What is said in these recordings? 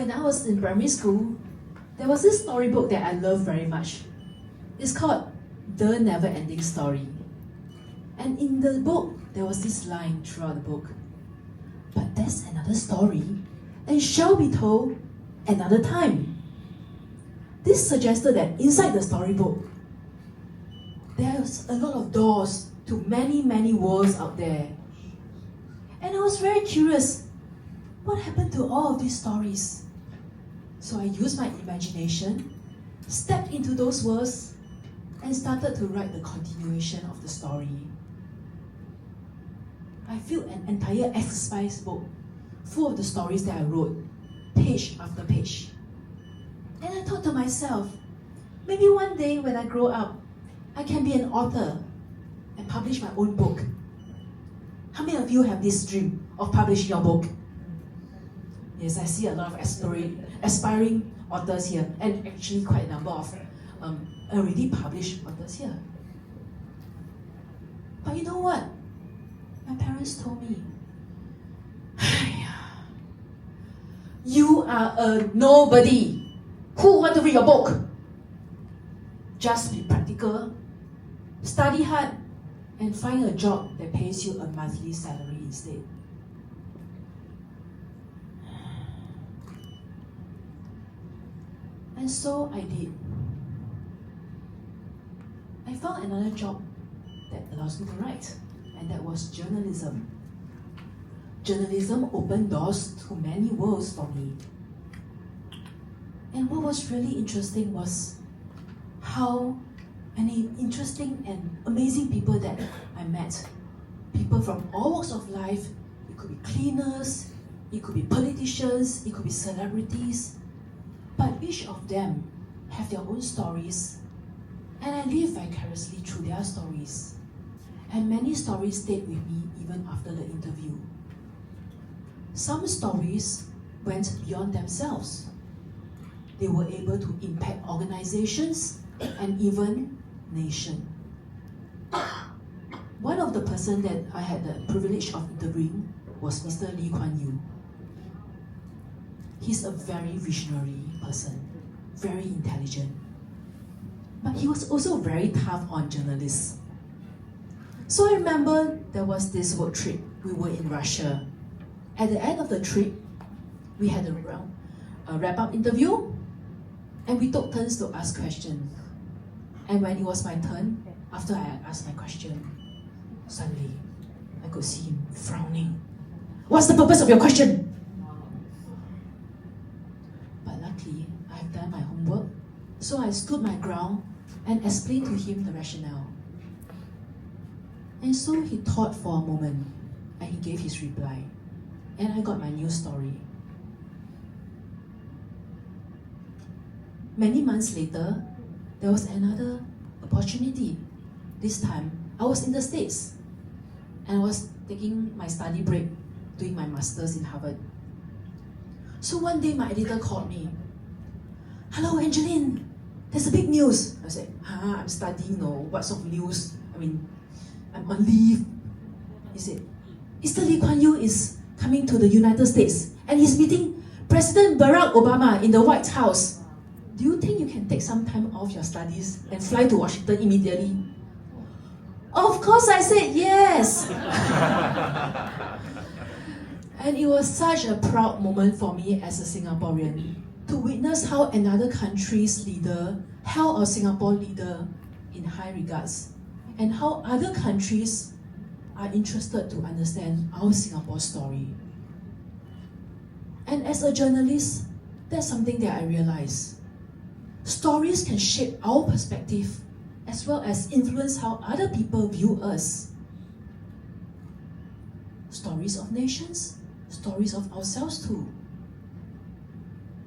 when I was in primary school, there was this storybook that I love very much. It's called The Never Ending Story. And in the book, there was this line throughout the book. But there's another story, and shall be told another time. This suggested that inside the storybook, there's a lot of doors to many, many worlds out there. And I was very curious, what happened to all of these stories? So I used my imagination, stepped into those worlds, and started to write the continuation of the story. I filled an entire exercise book full of the stories that I wrote, page after page. And I thought to myself, maybe one day when I grow up, I can be an author and publish my own book. How many of you have this dream of publishing your book? Yes, I see a lot of aspiring authors here, and actually quite a number of already published authors here. But you know what? My parents told me, you are a nobody. Who want to read your book? Just be practical, study hard, and find a job that pays you a monthly salary instead. And so I did. I found another job that allows me to write, and that was journalism. Journalism opened doors to many worlds for me. And what was really interesting was how many interesting and amazing people that I met. People from all walks of life. It could be cleaners, it could be politicians, it could be celebrities. But each of them have their own stories, and I live vicariously through their stories. And many stories stayed with me even after the interview. Some stories went beyond themselves. They were able to impact organizations and even nation. One of the persons that I had the privilege of interviewing was Mr. Lee Kuan Yew. He's a very visionary person, very intelligent. But he was also very tough on journalists. So I remember there was this work trip. We were in Russia. At the end of the trip, we had a wrap-up interview, and we took turns to ask questions. And when it was my turn, after I had asked my question, suddenly I could see him frowning. What's the purpose of your question? But luckily, I have done my homework, so I stood my ground and explained to him the rationale. And so he thought for a moment, and he gave his reply. And I got my new story. Many months later, there was another opportunity. This time, I was in the States, and I was taking my study break, doing my master's in Harvard. So one day, my editor called me. Hello, Angeline, there's a big news. I said, I'm studying, what sort of news? I'm on leave. He said, Mr. Lee Kuan Yew is coming to the United States, and he's meeting President Barack Obama in the White House. Do you think you can take some time off your studies and fly to Washington immediately? Of course, I said yes. And it was such a proud moment for me as a Singaporean to witness how another country's leader held our Singapore leader in high regards, and how other countries are interested to understand our Singapore story. And as a journalist, that's something that I realized. Stories can shape our perspective as well as influence how other people view us. Stories of nations, stories of ourselves too.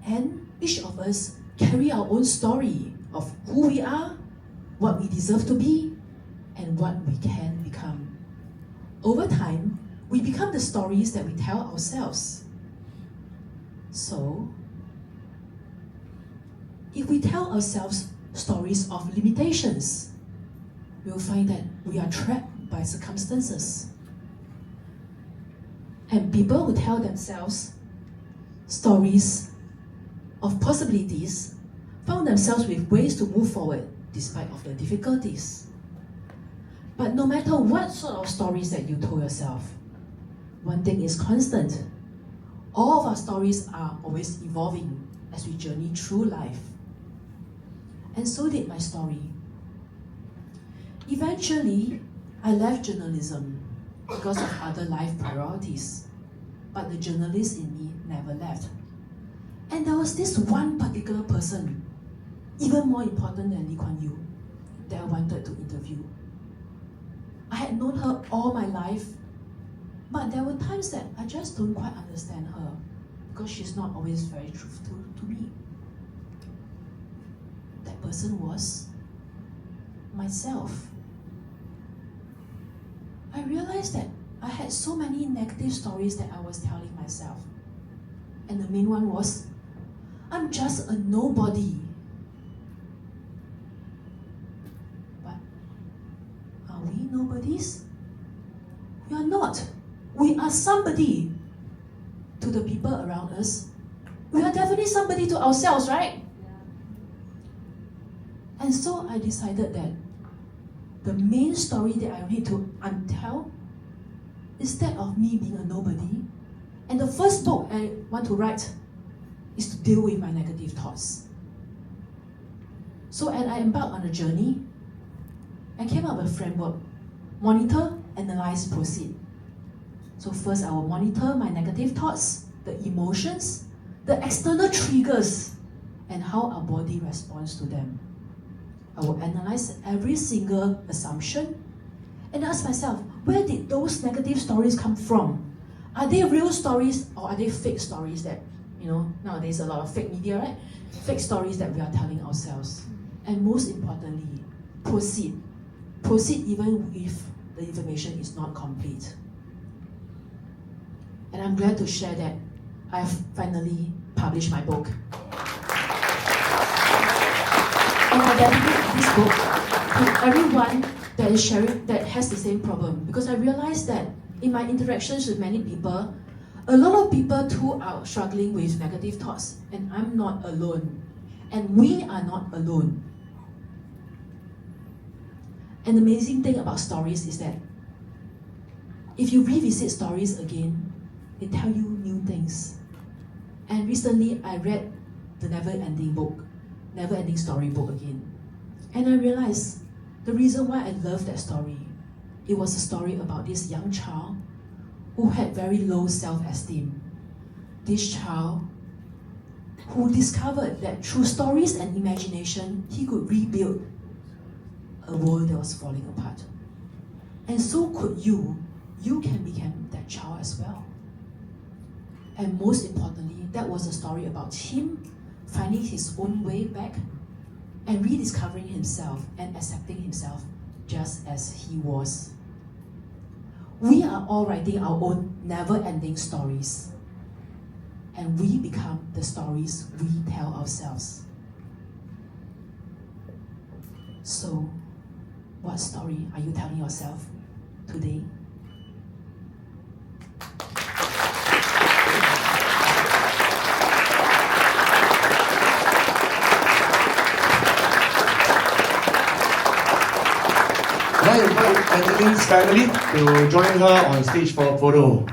And each of us carry our own story of who we are, what we deserve to be, and what we can become. Over time, we become the stories that we tell ourselves. So, if we tell ourselves stories of limitations, we'll find that we are trapped by circumstances. And people who tell themselves stories of possibilities found themselves with ways to move forward despite of the difficulties. But no matter what sort of stories that you told yourself, one thing is constant. All of our stories are always evolving as we journey through life. And so did my story. Eventually, I left journalism because of other life priorities. But the journalist in me never left. And there was this one particular person, even more important than Lee Kuan Yew, that I wanted to interview. I had known her all my life, but there were times that I just don't quite understand her because she's not always very truthful to me. That person was myself. I realized that I had so many negative stories that I was telling myself. And the main one was, I'm just a nobody. But are we nobodies? We are not. We are somebody to the people around us. We are definitely somebody to ourselves, right? And so I decided that the main story that I need to untell is that of me being a nobody. And the first book I want to write is to deal with my negative thoughts. So as I embarked on a journey, I came up with a framework: monitor, analyze, proceed. So first I will monitor my negative thoughts, the emotions, the external triggers, and how our body responds to them. I will analyze every single assumption and ask myself, where did those negative stories come from? Are they real stories or are they fake stories that, nowadays a lot of fake media, right? Fake stories that we are telling ourselves. And most importantly, proceed. Proceed even if the information is not complete. And I'm glad to share that I've finally published my book. And I dedicate this book to everyone that is sharing, that has the same problem, because I realized that in my interactions with many people, a lot of people too are struggling with negative thoughts, and I'm not alone. And we are not alone. And the amazing thing about stories is that if you revisit stories again, they tell you new things. And recently I read the Never-Ending Story book again. And I realized the reason why I love that story, it was a story about this young child who had very low self-esteem. This child who discovered that through stories and imagination, he could rebuild a world that was falling apart. And so could you. You can become that child as well. And most importantly, that was a story about him finding his own way back and rediscovering himself and accepting himself just as he was. We are all writing our own never-ending stories, and we become the stories we tell ourselves. So, what story are you telling yourself today? I invite Angeline's family to join her on stage for a photo.